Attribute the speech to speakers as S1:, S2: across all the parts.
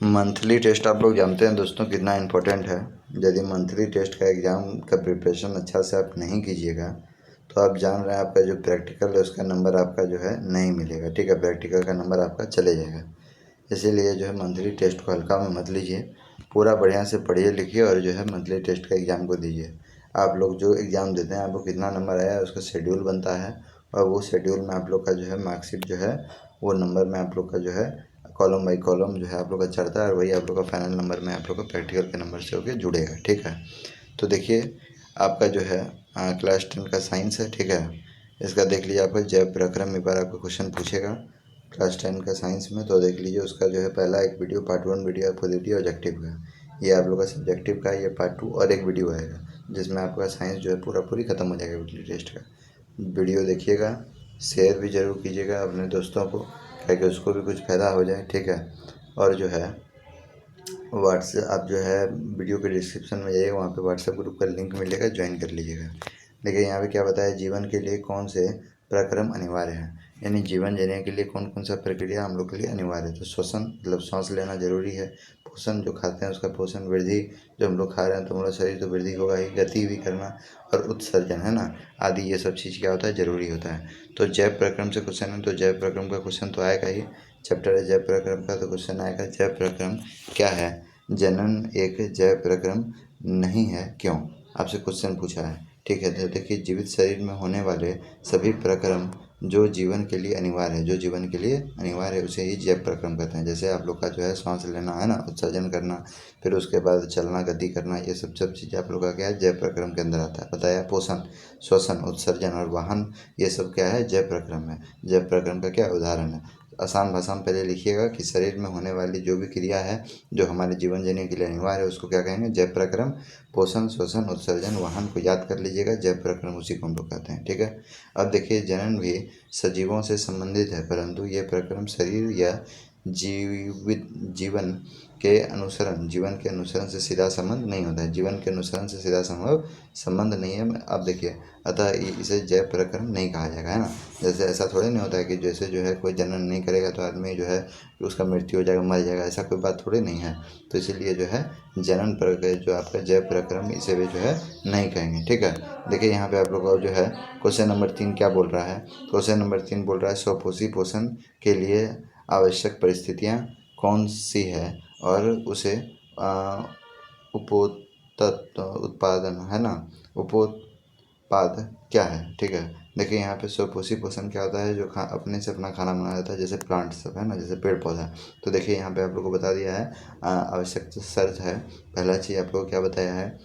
S1: Monthly test आप लोग जानते हैं दोस्तों कितना इम्पोर्टेंट है। यदि मंथली टेस्ट का एग्ज़ाम का प्रिपरेशन अच्छा से आप नहीं कीजिएगा तो आप जान रहे हैं आपका जो प्रैक्टिकल है उसका नंबर आपका जो है नहीं मिलेगा। ठीक है, प्रैक्टिकल का नंबर आपका चले जाएगा। इसीलिए जो है मंथली टेस्ट को हल्का में मत लीजिए, पूरा बढ़िया से पढ़िए लिखिए और जो है मंथली टेस्ट का एग्ज़ाम को दीजिए। आप लोग जो एग्ज़ाम देते हैं आपको कितना नंबर आया है उसका शेड्यूल बनता है और वो शेड्यूल में आप लोग का जो है मार्कशीट जो है वो नंबर में आप लोग का जो है कॉलम बाई कॉलम जो है आप लोग का चढ़ता है और वही आप लोग का फाइनल नंबर में आप लोग का प्रैक्टिकल के नंबर से होकर जुड़ेगा। ठीक है, तो देखिए आपका जो है क्लास 10 का साइंस है। ठीक है, इसका देख लीजिए आपका जैव प्रक्रम एक बार आपको क्वेश्चन पूछेगा क्लास 10 का साइंस में, तो देख लीजिए उसका जो है पहला एक वीडियो पार्ट 1 वीडियो है पॉजिटिव ऑब्जेक्टिव का, ये आप लोग का सब्जेक्टिव का, ये पार्ट 2 और एक वीडियो आएगा जिसमें आपका साइंस जो है पूरी ख़त्म हो जाएगा वीडियो टेस्ट का। वीडियो देखिएगा, शेयर भी ज़रूर कीजिएगा अपने दोस्तों को ताकि उसको भी कुछ फ़ायदा हो जाए। ठीक है, और जो है व्हाट्सएप आप जो है वीडियो के डिस्क्रिप्शन में जाइएगा, वहाँ पे व्हाट्सएप ग्रुप का लिंक मिलेगा, ज्वाइन कर लीजिएगा। देखिए यहाँ पे क्या बताया, जीवन के लिए कौन से प्रक्रम अनिवार्य है, यानी जीवन जीने के लिए कौन कौन सा प्रक्रिया हम लोग के लिए अनिवार्य है। तो श्वसन मतलब सांस लेना जरूरी है, पोषण जो खाते हैं उसका पोषण, वृद्धि जो हम लोग खा रहे हैं तो हमारा शरीर तो वृद्धि होगा ही, गति भी करना और उत्सर्जन है ना आदि, ये सब चीज़ क्या होता है जरूरी होता है। तो जैव प्रक्रम से क्वेश्चन है, तो जैव प्रक्रम का क्वेश्चन तो आएगा ही, चैप्टर है जैव प्रक्रम का, तो क्वेश्चन आएगा जैव प्रक्रम क्या है, जनन एक जैव प्रक्रम नहीं है क्यों, आपसे क्वेश्चन पूछा है। ठीक है, तो देखिए जीवित शरीर में होने वाले सभी प्रक्रम जो जीवन के लिए अनिवार्य है, जो जीवन के लिए अनिवार्य है उसे ही जैव प्रक्रम कहते हैं। जैसे आप लोग का जो है सांस लेना है ना, उत्सर्जन करना, फिर उसके बाद चलना, गति करना, ये सब चीज़ आप लोग का क्या है जैव प्रक्रम के अंदर आता है। बताया पोषण, श्वसन, उत्सर्जन और वाहन, ये सब क्या है जैव प्रक्रम है। जैव प्रक्रम का क्या उदाहरण है, आसान भाषा में पहले लिखिएगा कि शरीर में होने वाली जो भी क्रिया है जो हमारे जीवन जीने के लिए अनिवार्य है उसको क्या कहेंगे जैव प्रक्रम। पोषण, श्वसन, उत्सर्जन, वाहन को याद कर लीजिएगा, जैव प्रक्रम उसी को हम लोग कहते हैं। ठीक है, अब देखिए जनन भी सजीवों से संबंधित है परंतु ये प्रक्रम शरीर या जीवित जीवन के अनुसरण से सीधा संबंध नहीं होता है, जीवन के अनुसरण से सीधा संबंध नहीं है। अब देखिए अतः इसे जैव प्रक्रम नहीं कहा जाएगा, है ना। जैसे ऐसा थोड़ी नहीं होता है कि जैसे जो है कोई जनन नहीं करेगा तो आदमी जो है उसका मृत्यु हो जाएगा, मर जाएगा, ऐसा कोई बात थोड़ी नहीं है। तो इसीलिए जो है जनन पर जो आपका जैव प्रक्रम इसे भी जो है नहीं कहेंगे। ठीक है, देखिए यहाँ पे आप लोग को जो है क्वेश्चन नंबर 3 क्या बोल रहा है, क्वेश्चन नंबर 3 बोल रहा है स्वपोषी पोषण के लिए आवश्यक परिस्थितियाँ कौन सी है और उसे उत्पादन है ना, उपोत्पाद क्या है। ठीक है, देखिए यहाँ पे स्वपोषी पोषण क्या होता है, जो अपने से अपना खाना बना जाता है, जैसे प्लांट सब है ना, जैसे पेड़ पौधा। तो देखिए यहाँ पे आप लोग को बता दिया है आवश्यक शर्त है, पहला चीज़ आप लोग को क्या बताया है,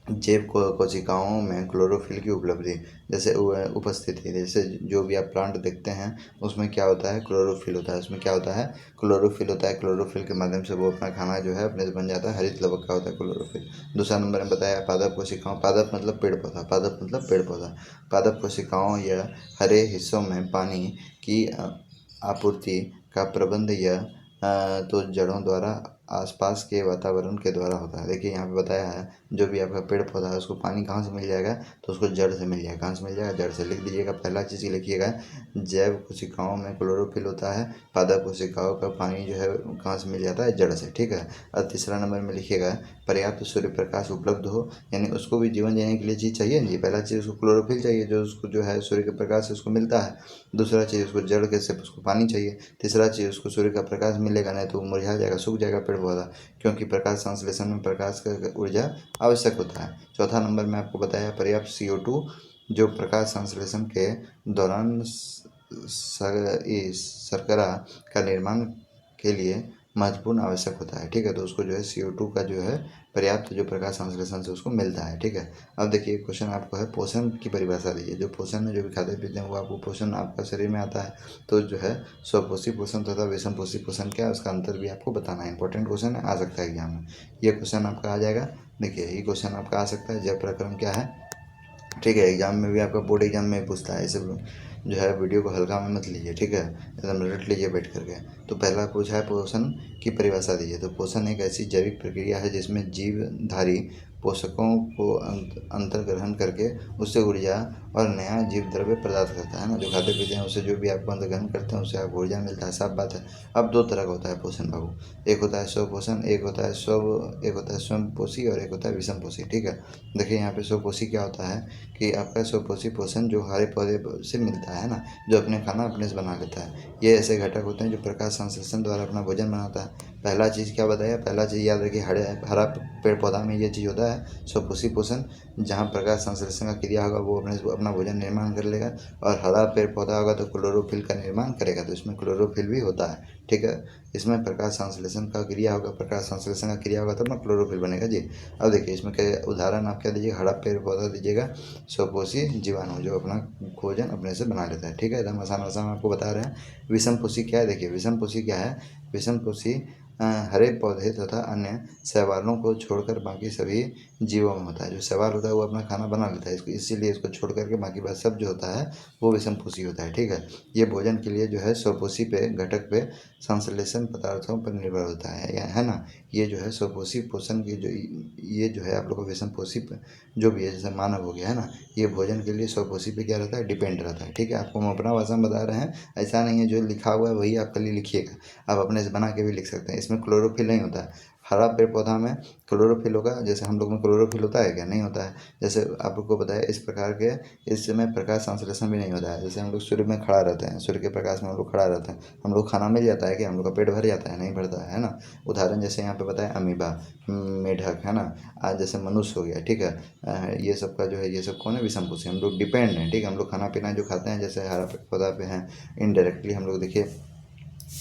S1: जैव कोशिकाओं में क्लोरोफिल की उपलब्धि, जैसे उपस्थिति, जैसे जो भी आप प्लांट देखते हैं उसमें क्या होता है क्लोरोफिल होता है, उसमें क्या होता है क्लोरोफिल होता है, क्लोरोफिल के माध्यम से वो अपना खाना जो है अपने से बन जाता है, हरित लवक का होता है क्लोरोफिल। दूसरा नंबर में बताया पादप कोशिकाओं, पादप मतलब पेड़ पौधा, पादप मतलब पेड़ पौधा, पादप कोशिकाओं या हरे हिस्सों में पानी की आपूर्ति का प्रबंध या तो जड़ों द्वारा आसपास के वातावरण के द्वारा होता है। देखिए यहाँ पे बताया है जो भी आपका पेड़ पौधा है उसको पानी कहाँ से मिल जाएगा, तो उसको जड़ से मिल जाएगा। कहाँ से मिल जाएगा, जड़ से। लिख दीजिएगा, पहला चीज़ लिखिएगा जैव कोशिकाओं में क्लोरोफिल होता है, पादप कोशिकाओं का पानी जो है कहाँ से मिल जाता है, जड़ से। ठीक है, और तीसरा नंबर में लिखिएगा पर्याप्त सूर्य प्रकाश उपलब्ध हो, यानी उसको भी जीवन जीने के लिए चीज़ चाहिए जी। पहला चीज़ उसको क्लोरोफिल चाहिए जो उसको जो है सूर्य के प्रकाश से उसको मिलता है, दूसरा चीज़ उसको जड़ के से उसको पानी चाहिए, तीसरा चीज़ उसको सूर्य का प्रकाश मिलेगा नहीं तो वो मुरझा जाएगा, सूख जाएगा पेड़ पौधा, क्योंकि प्रकाश संश्लेषण में प्रकाश का ऊर्जा आवश्यक होता है। चौथा नंबर में आपको बताया पर्याप्त CO2 जो प्रकाश संश्लेषण के दौरान शर्करा का निर्माण के लिए महत्वपूर्ण आवश्यक होता है। ठीक है, तो उसको जो है CO2 का जो है पर्याप्त जो प्रकाश संश्लेषण से उसको मिलता है। ठीक है, अब देखिए क्वेश्चन आपको है पोषण की परिभाषा दीजिए, जो पोषण है जो भी खाते पीते हैं वो आपको पोषण आपका शरीर में आता है। तो जो है स्वपोषी पोषण तथा विषम पोषी पोषण क्या है उसका अंतर भी आपको बताना है। इंपॉर्टेंट क्वेश्चन है, आ सकता है एग्जाम में, ये क्वेश्चन आपका आ जाएगा। देखिए ये क्वेश्चन आपका आ सकता है, जैव प्रक्रम क्या है। ठीक है, एग्जाम में भी आपका बोर्ड एग्जाम में पूछता है, इसे जो है वीडियो को हल्का में मत लीजिए। ठीक है, एकदम रट लीजिए बैठ करके। तो पहला पूछा है पोषण की परिभाषा दीजिए, तो पोषण एक ऐसी जैविक प्रक्रिया है जिसमें जीवधारी पोषकों को अंतर्ग्रहण करके उससे ऊर्जा और नया जीव द्रव्य प्रदान करता है ना। जो खाते पीते हैं उससे जो भी आपको अंतर्ग्रहण करते हैं उससे आपको ऊर्जा मिलता है, साफ बात है। अब दो तरह का होता है पोषण बाबू, एक होता है स्वपोषण, एक होता है स्वयंपोषी और एक होता है विषमपोषी। ठीक है, देखिए यहाँ पे स्वपोषी क्या होता है कि आपका स्वपोषी पोषण जो हरे पौधे से मिलता है ना, जो अपने खाना अपने से बना लेता है। ये ऐसे घटक होते हैं जो प्रकाश संश्लेषण द्वारा अपना भोजन बनाता है। पहला चीज़ क्या बताया, पहला चीज़ याद रखिए, हरा पेड़ पौधा में ये चीज़ होता है स्वपोषी पोषण, जहाँ प्रकाश संश्लेषण का क्रिया होगा वो अपना भोजन निर्माण कर लेगा। और हरा पेड़ पौधा होगा तो क्लोरोफिल का निर्माण करेगा, तो इसमें क्लोरोफिल भी होता है। ठीक है, इसमें प्रकाश संश्लेषण का क्रिया होगा, प्रकाश संश्लेषण का क्रिया होगा तब ना क्लोरोफिल बनेगा जी। अब देखिए इसमें क्या उदाहरण आप क्या दीजिएगा, हरा पेड़ पौधा दीजिएगा, स्वपोषी जीवाणु जो अपना भोजन अपने से बना लेता है। ठीक है, एकदम आसान आसान आपको बता रहे हैं। विषमपोषी क्या है, देखिए विषमपोषी क्या है, विषमपोषी हरे पौधे तथा अन्य शैवालों को छोड़कर बाकी सभी जीवों में होता है। जो शैवाल होता है वो अपना खाना बना लेता है, इसको इसीलिए इसको छोड़ करके बाकी बात सब जो होता है वो विषमपोषी होता है। ठीक है, ये भोजन के लिए जो है स्वपोषी पे घटक पे संश्लेषण पदार्थों पर निर्भर होता है ना। ये जो है स्वपोषी पोषण की जो ये जो है आप लोग को विषमपोषी जो भी है जैसे मानव हो गया है ना, ये भोजन के लिए स्वपोषी पे क्या रहता है, डिपेंड रहता है। ठीक है, आपको हम अपना भाषा में बता रहे हैं, ऐसा नहीं है जो लिखा हुआ है वही आप कल लिखिएगा, आप अपने से बना के भी लिख सकते हैं। इसमें क्लोरोफिल नहीं होता है, हरा पेड़ पौधा में क्लोरोफिल होगा, जैसे हम लोग में क्लोरोफिल होता है क्या, नहीं होता है। जैसे आप लोग को बताया इस प्रकार के इस समय प्रकाश संश्लेषण भी नहीं होता है। जैसे हम लोग सूर्य में खड़ा रहते हैं, सूर्य के प्रकाश में हम लोग खड़ा रहते हैं, हम लोग खाना मिल जाता है कि हम लोग का पेट भर जाता है, नहीं भरता है ना। उदाहरण जैसे यहाँ पे बताया अमीबा, मेढक है ना, आज जैसे मनुष्य हो गया। ठीक है, ये सब का जो है ये सब कौन है, विषमपोषी। हम लोग डिपेंड हैं। ठीक है, हम लोग खाना पीना जो खाते हैं जैसे हरा पौधा पे हैं, इनडायरेक्टली हम लोग देखिए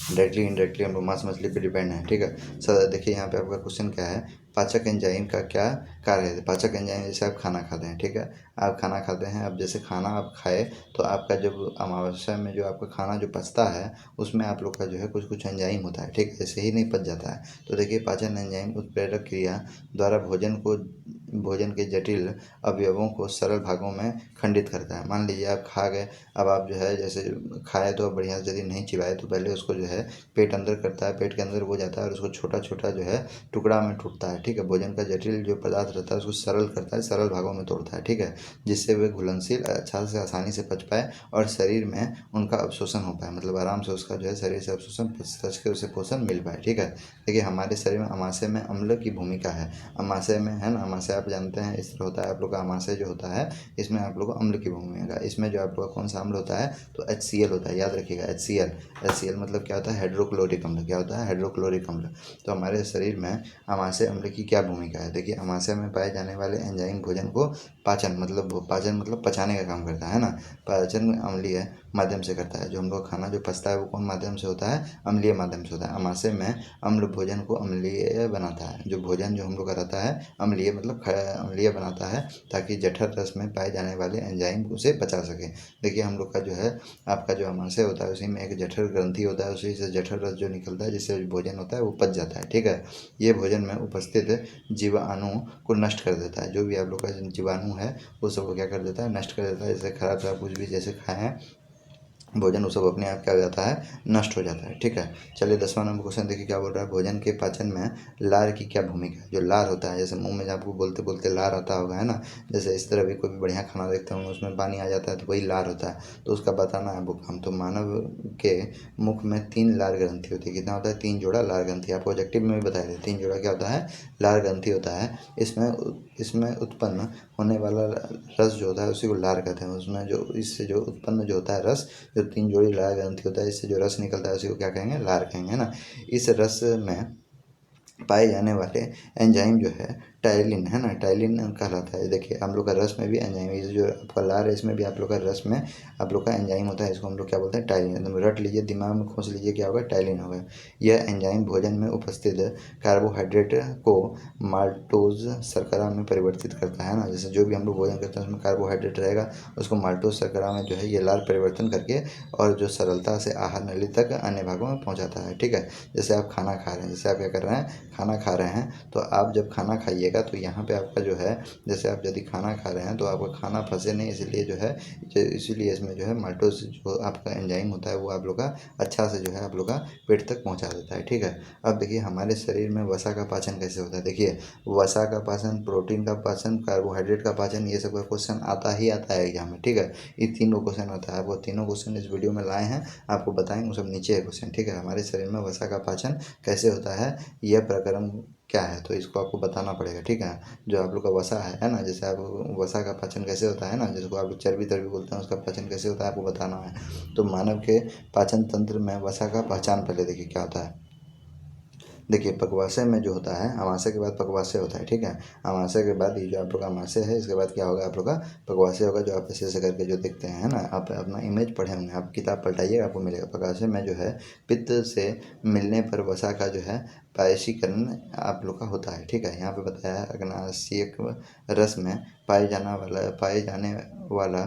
S1: डायरेक्टली इनडायरेक्टली हम लोग मांस मछली पे डिपेंड है। ठीक है सर, देखिए यहाँ पे आपका क्वेश्चन क्या है, पाचक एंजाइम का क्या कार्य है। पाचक एंजाइम जैसे आप खाना खाते हैं, ठीक है, आप खाना खाते हैं, अब जैसे खाना आप खाए तो आपका जब अमावस्या में जो आपका खाना जो पचता है उसमें आप लोग का जो है कुछ कुछ एंजाइम होता है। ठीक है, ऐसे ही नहीं पच जाता है। तो देखिए पाचन एंजाइम उत्प्रेरक क्रिया द्वारा भोजन के जटिल अवयवों को सरल भागों में खंडित करता है। मान लीजिए आप खा गए, अब आप जो है जैसे खाए तो बढ़िया से यदि नहीं चिबाए तो पहले उसको जो है पेट अंदर करता है, पेट के अंदर वो जाता है और उसको छोटा छोटा जो है टुकड़ा में टूटता है। ठीक है, भोजन का जटिल जो पदार्थ रहता है उसको सरल करता है, सरल भागों में तोड़ता है। ठीक है, जिससे वे घुलनशील अच्छा से आसानी से पच पाए और शरीर में उनका अवशोषण हो पाए, मतलब आराम से उसका जो है शरीर से अवशोषण पच के उसे पोषण मिल पाए। ठीक है, देखिए हमारे शरीर में अमाशय में अम्ल की भूमिका है। अमाशय में है ना, अमाशय आप जानते हैं इस तरह होता है, आप लोग का अमाशय जो होता है इसमें आप लोग को अम्ल की भूमिका, इसमें जो आप लोग का कौन सा अम्ल होता है तो HCl होता है, याद रखिएगा HCl मतलब क्या होता है, हाइड्रोक्लोरिक अम्ल। क्या होता है, हाइड्रोक्लोरिक अम्ल। तो हमारे शरीर में अमाशय अम्ल की क्या भूमिका है, देखिए अमाशय में पाए जाने वाले एंजाइम भोजन को पाचन मतलब पचाने का काम करता है ना। पाचन अम्लीय माध्यम से करता है, जो हम लोग खाना जो पचता है वो कौन माध्यम से होता है, अम्लीय माध्यम से होता है। अमाशय में अम्ल भोजन को अम्लीय बनाता है, जो भोजन जो हम लोग का रहता है अम्लीय मतलब अम्लीय बनाता है, ताकि जठर रस में पाए जाने वाले एंजाइम उसे पचा सके। देखिए हम लोग का जो है आपका जो अमाशय होता है उसी में एक जठर ग्रंथि होता है, उसी से जठर रस जो निकलता है जिससे भोजन होता है वो पच जाता है। ठीक है, ये भोजन में उपस्थित जीवाणु को नष्ट कर देता है, जो भी आप लोग का जीवाणु है वो सबको क्या कर देता है, नष्ट कर देता है। जैसे खराब कुछ भी जैसे खाए हैं भोजन वो सब अपने आप क्या हो जाता है, नष्ट हो जाता है। ठीक है, चलिए 10वां नंबर क्वेश्चन देखिए क्या बोल रहा है, भोजन के पाचन में लार की क्या भूमिका है। जो लार होता है, जैसे मुंह में आपको बोलते बोलते लार आता होगा है ना, जैसे इस तरह भी कोई भी बढ़िया खाना देखते होंगे उसमें पानी आ जाता है तो वही लार होता है, तो उसका बताना है वो काम। तो मानव के मुख में 3 लार ग्रंथि होती है। कितना होता है, 3 जोड़ा लार ग्रंथि। आपको ऑब्जेक्टिव में भी बताया था 3 जोड़ा क्या होता है, लार ग्रंथि होता है। इसमें उत्पन्न होने वाला रस जो होता है उसी को लार कहते हैं। उसमें जो इससे जो उत्पन्न जो होता है रस, जो 3 जोड़ी लार ग्रंथि होता है इससे जो रस निकलता है उसी को क्या कहेंगे, लार कहेंगे, है ना। इस रस में पाए जाने वाले एंजाइम जो है टाइलिन है ना, टाइलिन कहलाता है। देखिए हम लोग का रस में भी एंजाइम, ये जो आपका लार है इसमें भी आप लोग का रस में आप लोग का एंजाइम होता है, इसको हम लोग क्या बोलते हैं, टाइलिन। एकदम रट लीजिए, दिमाग में खोज लीजिए क्या होगा, टाइलिन होगा। यह एंजाइम भोजन में उपस्थित कार्बोहाइड्रेट को माल्टोज शर्करा में परिवर्तित करता है ना। जैसे जो भी हम लोग भोजन करते हैं उसमें कार्बोहाइड्रेट रहेगा, उसको माल्टोज शर्करा में जो है ये लार परिवर्तन करके और जो सरलता से आहार नली तक अन्य भागों में पहुँचाता है। ठीक है, जैसे आप खाना खा रहे हैं, जैसे आप क्या कर रहे हैं, खाना खा रहे हैं, तो आप जब खाना खाइएगा फंसेगा तो यहाँ पे आपका जो है, जैसे आप यदि खाना खा रहे हैं तो आपका खाना फंसे नहीं, इसलिए जो है इसीलिए इसमें जो है माल्टोज जो आपका एंजाइम होता है वो आप लोग का अच्छा से जो है आप लोग का पेट तक पहुँचा देता है। ठीक है, अब देखिए हमारे शरीर में वसा का पाचन कैसे होता है। देखिए वसा का पाचन, प्रोटीन का पाचन, कार्बोहाइड्रेट का पाचन, ये सब का क्वेश्चन आता ही आता है एग्जाम में। ठीक है, ये तीनों क्वेश्चन आता है, आपको तीनों क्वेश्चन इस वीडियो में लाए हैं, आपको बताएंगे, वो सब नीचे है क्वेश्चन। ठीक है, हमारे शरीर में वसा का पाचन कैसे होता है, यह प्रक्रम क्या है, तो इसको आपको बताना पड़ेगा। ठीक है, जो आप लोग का वसा है ना, जैसे आप वसा का पाचन कैसे होता है ना, जिसको आप लोग चर्बी तर्बी बोलते हैं, उसका पाचन कैसे होता है आपको बताना है। तो मानव के पाचन तंत्र में वसा का पहचान पहले देखिए क्या होता है। देखिए पकवासे में जो होता है, अमाशय के बाद पकवासे होता है। ठीक है, अमाशय के बाद ये जो आप लोग का अमाशय है, इसके बाद क्या होगा आप लोग का पकवासे होगा, जो आप ऐसे ऐसे करके जो देखते हैं ना, आप अपना इमेज पढ़े होंगे, आप किताब पलटाइएगा आपको मिलेगा। पकवासे में जो है पित्त से मिलने पर वसा का जो है पायसीकरण आप लोग का होता है। ठीक है, यहाँ पे बताया है अग्नाशयिक रस में पाए जाने वाला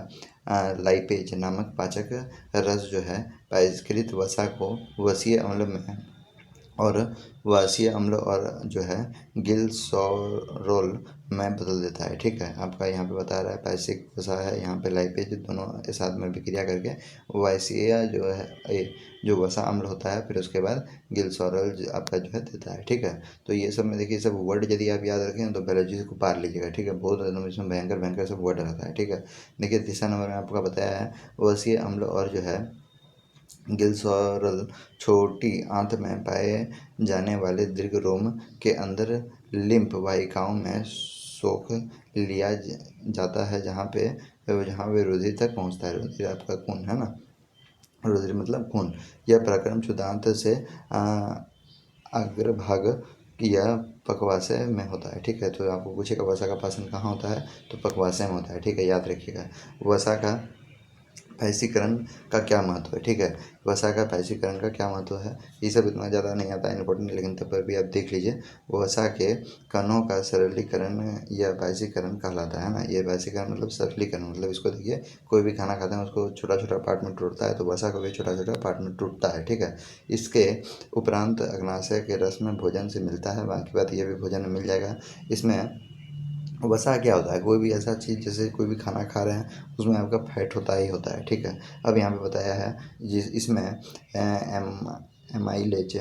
S1: लाइपेज नामक पाचक रस जो है पायस्कृत वसा को वसीय अम्ल में और वासीय अम्ल और जो है गिलसोरोल में बदल देता है। ठीक है, आपका यहाँ पे बता रहा है पैसिक वसा है, यहाँ पे लाइपेज, दोनों एक साथ में विक्रिया करके वासीय जो है जो वसा अम्ल होता है, फिर उसके बाद गिलसोरोल आपका जो है देता है। ठीक है, तो ये सब में देखिए सब वर्ड यदि आप याद रखें तो बायोलॉजी को पार लीजिएगा। ठीक है, बहुत एकदम इसमें भयंकर भयंकर सब वर्ड रहता है। ठीक है, देखिए तीसरा नंबर में आपका बताया है वसीय अम्ल और जो है गिलसोरल छोटी आंत में पाए जाने वाले दीर्घ रोम के अंदर लिम्फ वाहिकाओं में सोख लिया जाता है, जहाँ पे रुधिर तक पहुँचता है। रुधिर आपका खून है ना, रुधिर मतलब खून। यह प्रक्रम क्षुदांत से अग्रभाग या पकवासे में होता है। ठीक है, तो आपको पूछेगा वसा का पाचन कहाँ होता है, तो पकवासे में होता है। ठीक है, याद रखिएगा। वसा का फैसीकरण का क्या महत्व है। ठीक है, वसा का फैसीकरण का क्या महत्व है, ये सब इतना ज़्यादा नहीं आता है इंपॉर्टेंट, लेकिन तब पर भी आप देख लीजिए। वसा के कणों का सरलीकरण या फैसीकरण कहलाता है ना। ये फैसीकरण मतलब सरलीकरण, मतलब इसको देखिए कोई भी खाना खाते हैं उसको छोटा छोटा पार्ट में टूटता है, तो वसा को भी छोटा छोटा पार्ट में टूटता है। ठीक है, इसके उपरांत अग्नाशय के रस में भोजन से मिलता है, बाकी बात ये भी भोजन में मिल जाएगा। इसमें वसा क्या होता है, कोई भी ऐसा चीज़ जैसे कोई भी खाना खा रहे हैं उसमें आपका फैट होता ही होता है। ठीक है, अब यहाँ पे बताया है इसमें एमाइलेज,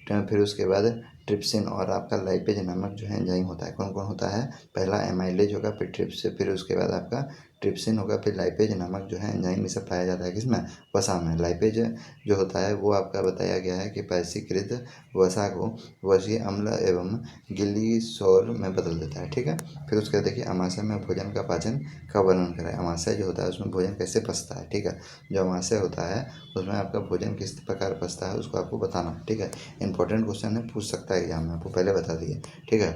S1: फिर उसके बाद ट्रिप्सिन और आपका लाइपेज नामक जो है एंजाइम होता है। कौन कौन होता है, पहला एमाइलेज होगा, फिर फिर उसके बाद आपका ट्रिप्सिन होगा, फिर लाइपेज नामक जो है एंजाइम ये सब पाया जाता है किसमें, वसा में। लाइपेज जो होता है वो आपका बताया गया है कि पैसीकृत वसा को वसीय अम्ल एवं गिलीसोल में बदल देता है। ठीक है, फिर उसके बाद देखिए अमाशय में भोजन का पाचन का वर्णन करें। अमाशय जो होता है उसमें भोजन कैसे पचता है। ठीक है, जो अमाशय होता है उसमें आपका भोजन किस प्रकार पचता है उसको आपको बताना है। ठीक है, इंपॉर्टेंट क्वेश्चन है, पूछ सकता है एग्जाम में, आपको पहले बता दिए। ठीक है,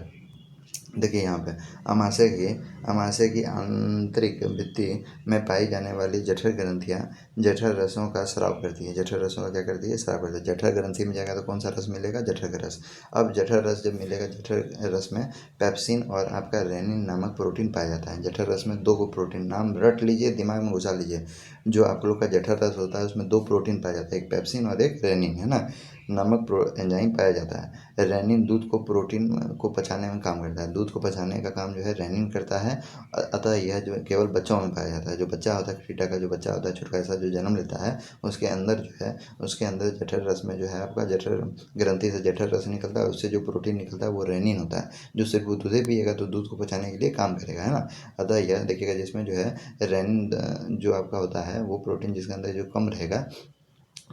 S1: देखिए यहाँ पे अमाशय की आंतरिक भित्ति में पाई जाने वाली जठर ग्रंथियाँ जठर रसों का स्राव करती है। जठर रसों का क्या करती है, स्राव करती है। जठर ग्रंथि में जाएगा तो कौन सा रस मिलेगा, जठर का रस। अब जठर रस जब मिलेगा, जठर रस में पेप्सिन और आपका रेनिन नामक प्रोटीन पाया जाता है। जठर रस में दो को प्रोटीन, नाम रट लीजिए, दिमाग में घुसा लीजिए। जो आप लोग का जठर रस होता है उसमें दो प्रोटीन पाया जाता है, एक पेप्सिन और एक रेनिन, है ना, नामक एंजाइम पाया जाता है। रेनिन दूध को प्रोटीन को पचाने में काम करता है। दूध को पचाने का काम जो है रेनिन करता है। अतः यह जो केवल बच्चों में पाया जाता है। जो बच्चा होता है, क्रीटा का जो बच्चा होता है, छोटा सा जो जन्म लेता है, उसके अंदर जो है उसके अंदर जठर रस में जो है आपका जठर ग्रंथि से जठर रस निकलता है, उससे जो प्रोटीन निकलता है वो रेनिन होता है, जो सिर्फ वो दूध पिएगा तो दूध को पचाने के लिए काम करेगा, है ना। अतः यह देखिएगा जिसमें जो है रेनिन जो आपका होता है वो प्रोटीन जिसके अंदर जो कम रहेगा,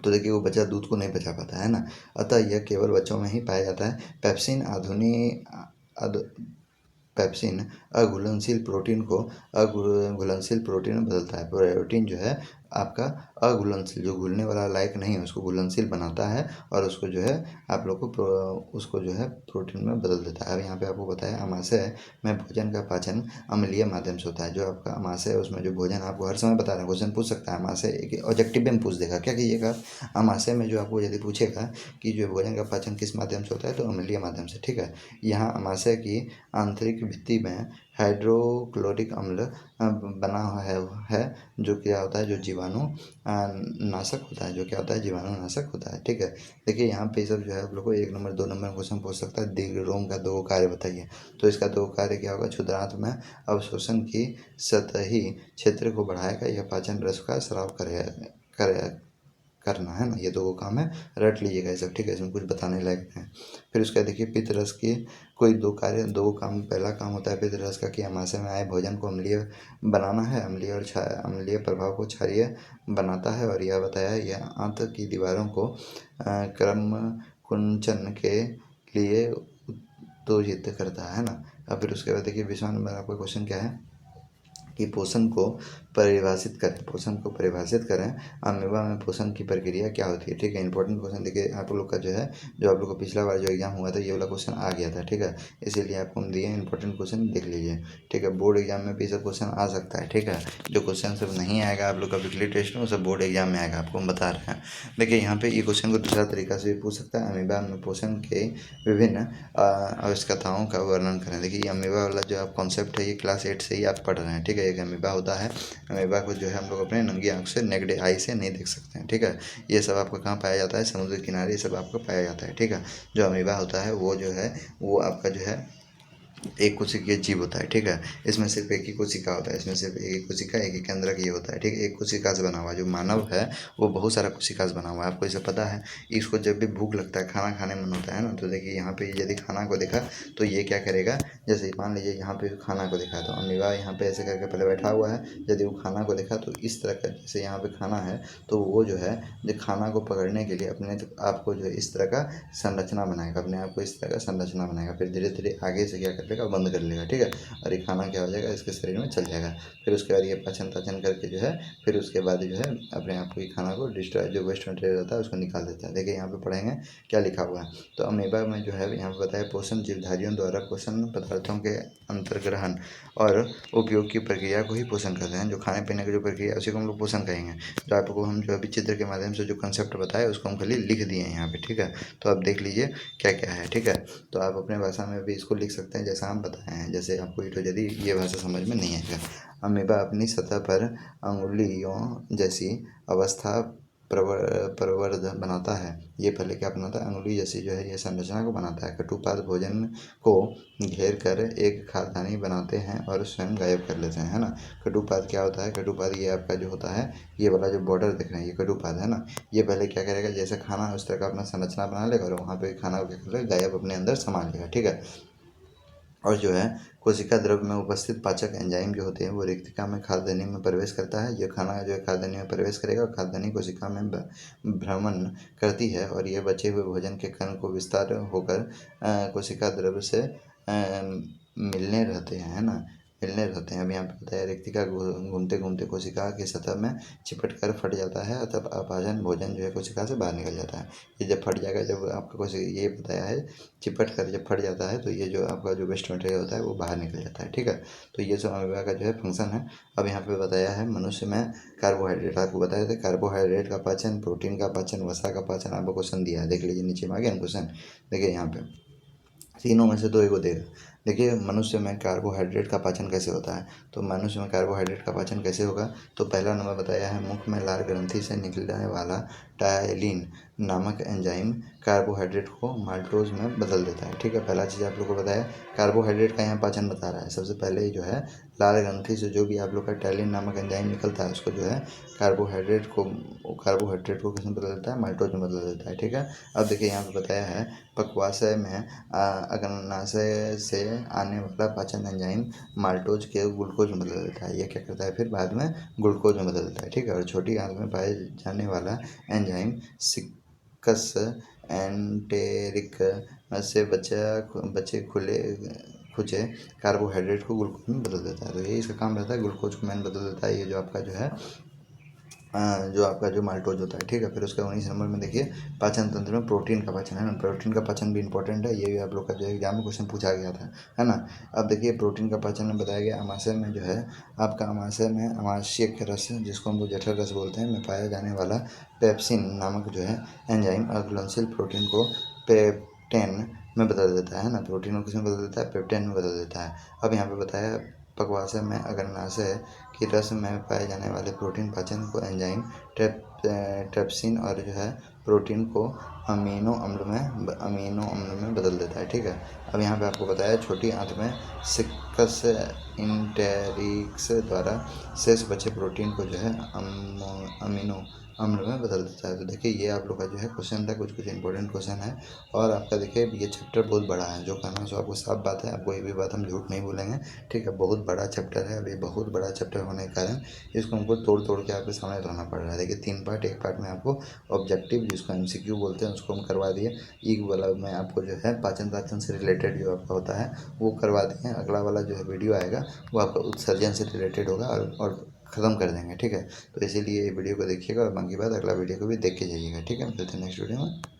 S1: तो देखिए वो बच्चा दूध को नहीं पचा पाता है ना। अतः यह केवल बच्चों में ही पाया जाता है। पेप्सिन अघुलनशील प्रोटीन को अघुलनशील प्रोटीन में बदलता है। प्रोटीन जो है आपका अघुलनशील, जो घुलने वाला लायक नहीं है उसको घुलनशील बनाता है, और उसको जो है आप लोग को उसको जो है प्रोटीन में बदल देता है। अब यहाँ पे आपको बताया अमाशय में भोजन का पाचन अम्लीय माध्यम से होता है। जो आपका अमाशय है उसमें जो भोजन, आपको हर समय बता रहे हैं, क्वेश्चन पूछ सकता है अमाशय एक ऑब्जेक्टिव में पूछ देगा। क्या कीजिएगा, अमाशय में जो आपको यदि पूछेगा कि जो भोजन का पाचन किस माध्यम से होता है, तो अम्लीय माध्यम से। ठीक है, यहाँ अमाशय की आंतरिक भित्ति में हाइड्रोक्लोरिक अम्ल बना हुआ है जो क्या होता है, जो जीवाणु नाशक होता है, जो क्या होता है, जीवाणु नाशक होता है। ठीक है, देखिए यहाँ पे सब जो है आप लोग को 1 नंबर 2 नंबर क्वेश्चन पूछ सकता है। दीर्घ रोम का 2 कार्य बताइए। तो इसका 2 कार्य क्या होगा, क्षुद्रांत में अवशोषण की सतही क्षेत्र को बढ़ाएगा, यह पाचन रस का स्राव करेगा करना है ना, ये 2 काम है, रट लीजिएगा ये सब। ठीक है, इसमें कुछ बताने लायक है। फिर उसका देखिए पित्त रस के कोई 2 कार्य 2 काम। पहला काम होता है पित्त रस का कि अमाशय में आए भोजन को अम्लीय बनाना है, अम्लीय और अम्लीय प्रभाव को क्षारीय बनाता है। और यह बताया है यह आंत की दीवारों को क्रम कुंचन के लिए उत्तेजित करता है ना। अब फिर उसके बाद देखिए 20वां नंबर आपका क्वेश्चन क्या है कि पोषण को परिभाषित करें। पोषण को परिभाषित करें, अमीबा में पोषण की प्रक्रिया क्या होती है। ठीक है, इंपॉर्टेंट क्वेश्चन देखिए आप लोग का जो है, जो आप लोग को पिछला बार जो एग्जाम हुआ था ये वाला क्वेश्चन आ गया था। ठीक है, इसीलिए आपको हम दिए इंपॉर्टेंट क्वेश्चन देख लीजिए। ठीक है, बोर्ड एग्जाम में भी सब क्वेश्चन आ सकता है। ठीक है, जो क्वेश्चन सब नहीं आएगा आप लोग का वीकली टेस्ट में, वो सब बोर्ड एग्जाम में आएगा, आपको हम बता रहे हैं। देखिए यहाँ पे ये क्वेश्चन को दूसरा तरीका से भी पूछ सकता है, अमीबा में पोषण के विभिन्न आवश्यकताओं का वर्णन करें। देखिए अमीबा वाला जो आप कॉन्सेप्ट है ये क्लास 8 से ही आप पढ़ रहे हैं। ठीक है, एक अमीबा होता है, अमीबा को जो है हम लोग अपने नंगी आंख से नेगेटिव आई से नहीं देख सकते हैं। ठीक है, ये सब आपको कहाँ पाया जाता है, समुद्र किनारे ये सब आपको पाया जाता है। ठीक है, जो अमीबा होता है वो जो है वो आपका जो है एक कोशिकीय जीव होता है। ठीक है, इसमें सिर्फ एक ही कोशिका होता है, इसमें सिर्फ एक ही कोशिका, एक ही केंद्रक ये होता है। ठीक है, एक कोशिका से बना हुआ। जो मानव है वो बहुत सारा कोशिका से बना हुआ है, आपको इसे पता है। इसको जब भी भूख लगता है, खाना खाने मन होता है ना, तो देखिए यहाँ पे यदि खाना को देखा तो ये क्या करेगा, जैसे मान लीजिए यहाँ पे खाना को देखा तो अमीबा यहाँ पे ऐसे करके पहले बैठा हुआ है। यदि वो खाना को देखा तो इस तरह का, जैसे यहाँ पे खाना है तो वो जो है जो खाना को पकड़ने के लिए अपने आपको जो है इस तरह का संरचना बनाएगा, अपने आप को इस तरह का संरचना बनाएगा। फिर धीरे धीरे आगे से क्या कर लेगा, बंद कर लेगा। ठीक है, और ये खाना क्या हो जाएगा, इसके शरीर में चल जाएगा। फिर उसके बाद ये पाचन ताचन करके जो है फिर उसके बाद जो है अपने आप को ये खाना को डिस्ट्रॉय, जो वेस्ट मटेरियल होता है उसको निकाल देता है। देखिए यहाँ पे पढ़ेंगे क्या लिखा हुआ है। तो अमीबा में जो है यहाँ पे बताया पोषण जीवधारियों द्वारा पोषण पदार्थों के अंतर्ग्रहण और उपयोग की प्रक्रिया को ही पोषण कहते हैं। जो खाने पीने की जो प्रक्रिया है उसी को हम लोग पोषण कहेंगे। तो आपको हम जो अभी चित्र के माध्यम से जो कंसेप्ट बताया उसको हम खाली लिख दिए हैं यहाँ पे। ठीक है, तो आप देख लीजिए क्या क्या है। ठीक है, तो आप अपने भाषा में भी इसको लिख सकते हैं जैसा हम बताए हैं। जैसे आपको यदि ये भाषा समझ में नहीं आएगा, अमीबा अपनी सतह पर अंगुलियों जैसी अवस्था प्रवर्ध बनाता है। ये पहले क्या बनाता है, अंगुली जैसी जो है ये संरचना को बनाता है। कटुपात भोजन को घेर कर एक खाद्यान्नी बनाते हैं और स्वयं गायब कर लेते हैं, है ना। कटुपात क्या होता है, कटुपात ये आपका जो होता है, ये वाला जो बॉर्डर दिख रहे हैं ये कटुपात है ना। ये पहले क्या करेगा, जैसे खाना है उस तरह का अपना संरचना बना लेगा और वहाँ पे खाना को क्या करेगा, गायब अपने अंदर समा लेगा। ठीक है, और जो है कोशिका द्रव्य में उपस्थित पाचक एंजाइम जो होते हैं वो रिक्तिका में खाद्यान्नी में प्रवेश करता है। ये खाना जो है खाद्यान्नी में प्रवेश करेगा और खाद्यान्नी कोशिका में भ्रमण करती है और ये बचे हुए भोजन के कण को विस्तार होकर कोशिका द्रव्य से मिलने रहते हैं, है ना, मिलने रहते हैं। अब यहाँ पे बताया रिक्तिका घूमते घूमते कोशिका की सतह में चिपट कर फट जाता है, तब अपाचन भोजन जो है कोशिका से बाहर निकल जाता है। ये जब फट जाएगा, जब आपका कोशिका ये बताया है चिपट कर जब फट जाता है तो ये जो आपका जो वेस्ट मटेरियल होता है वो बाहर निकल जाता है। ठीक है, तो ये सब अमीबा का जो है फंक्शन है। अब यहाँ पे बताया है मनुष्य में कार्बोहाइड्रेट, आपको बताया था कार्बोहाइड्रेट का पाचन, प्रोटीन का पाचन, वसा का पाचन, आपको क्वेश्चन दिया है, देख लीजिए नीचे में आ गया क्वेश्चन। देखिए यहाँ पे तीनों में से दो एगो देगा। देखिए मनुष्य में कार्बोहाइड्रेट का पाचन कैसे होता है, तो मनुष्य में कार्बोहाइड्रेट का पाचन कैसे होगा, तो पहला नंबर बताया है मुख में लार ग्रंथि से निकलने वाला टायलिन नामक एंजाइम कार्बोहाइड्रेट को माल्टोज में बदल देता है। ठीक है, पहला चीज़ आप लोग को बताया कार्बोहाइड्रेट का यहाँ पाचन बता रहा है। सबसे पहले ही जो है लार ग्रंथि से जो भी आप लोग का टायलिन नामक एंजाइम निकलता है उसको जो है कार्बोहाइड्रेट को किसमें बदल देता है, माल्टोज में बदल देता है। ठीक है, अब देखिए यहाँ पे बताया है पक्वाशय में अग्नाशय से आने वाला पाचन एंजाइम माल्टोज के ग्लूकोज में बदल देता है। ये क्या करता है फिर बाद में ग्लूकोज में बदल देता है। ठीक है, और छोटी आंत में पाए जाने वाला एंजाइम सिकस एंटेरिक से बचे खुचे कार्बोहाइड्रेट को ग्लूकोज में बदल देता है। तो यही इसका काम रहता है, ग्लूकोज को मैन बदल देता है। ये जो आपका जो है जो आपका जो माल्टोज होता है। ठीक है, फिर उसका 19 नंबर में देखिए पाचन तंत्र में प्रोटीन का पाचन, है ना। प्रोटीन का पाचन भी इंपॉर्टेंट है, ये भी आप लोग का जो एग्जाम में क्वेश्चन पूछा गया था, है ना। अब देखिए प्रोटीन का पाचन में बताया गया अमाशय में जो है आपका अमाशय में अमाशयिक रस जिसको हम लोग जठर रस बोलते हैं में पाया जाने वाला पेप्सिन नामक जो है एंजाइम अघुलनशील प्रोटीन को पेप्टेन में बदल देता है ना, प्रोटीन को किसमें बदल देता है, पेप्टेन में बदल देता है। अब यहाँ पे बताया पकवासा में अग्नाशय की रस में पाए जाने वाले प्रोटीन पाचन को एंजाइम ट्रेप्सिन और जो है प्रोटीन को अमीनो अम्ल में बदल देता है। ठीक है। अब यहाँ पे आपको बताया छोटी आंत में सिक्कस इंटेरिक्स द्वारा शेष बचे प्रोटीन को जो है अमीनो अम्ल में बदल देता है। तो देखिए ये आप लोग का जो है क्वेश्चन था, कुछ इंपॉर्टेंट क्वेश्चन है। और आपका देखिए ये चैप्टर बहुत बड़ा है, जो कहना सो आपको साफ बात है, आपको ये भी बात हम झूठ नहीं बोलेंगे। ठीक है, बहुत बड़ा चैप्टर है। अब ये बहुत बड़ा चैप्टर होने के कारण इसको हमको तोड़ तोड़ के आपके सामने लाना पड़ रहा है। देखिए 3 पार्ट, एक पार्ट में आपको ऑब्जेक्टिव जिसको MCQ बोलते हैं उसको हम करवा दिए। एक वाला में आपको जो है पाचन से रिलेटेड जो आपका होता है वो करवा दिए। अगला वाला जो है वीडियो आएगा वो आपका उत्सर्जन से रिलेटेड होगा और ख़त्म कर देंगे। ठीक है, तो इसीलिए वीडियो को देखिएगा और बाकी बात अगला वीडियो को भी देख के जाइएगा। ठीक है, मिलते हैं नेक्स्ट वीडियो में।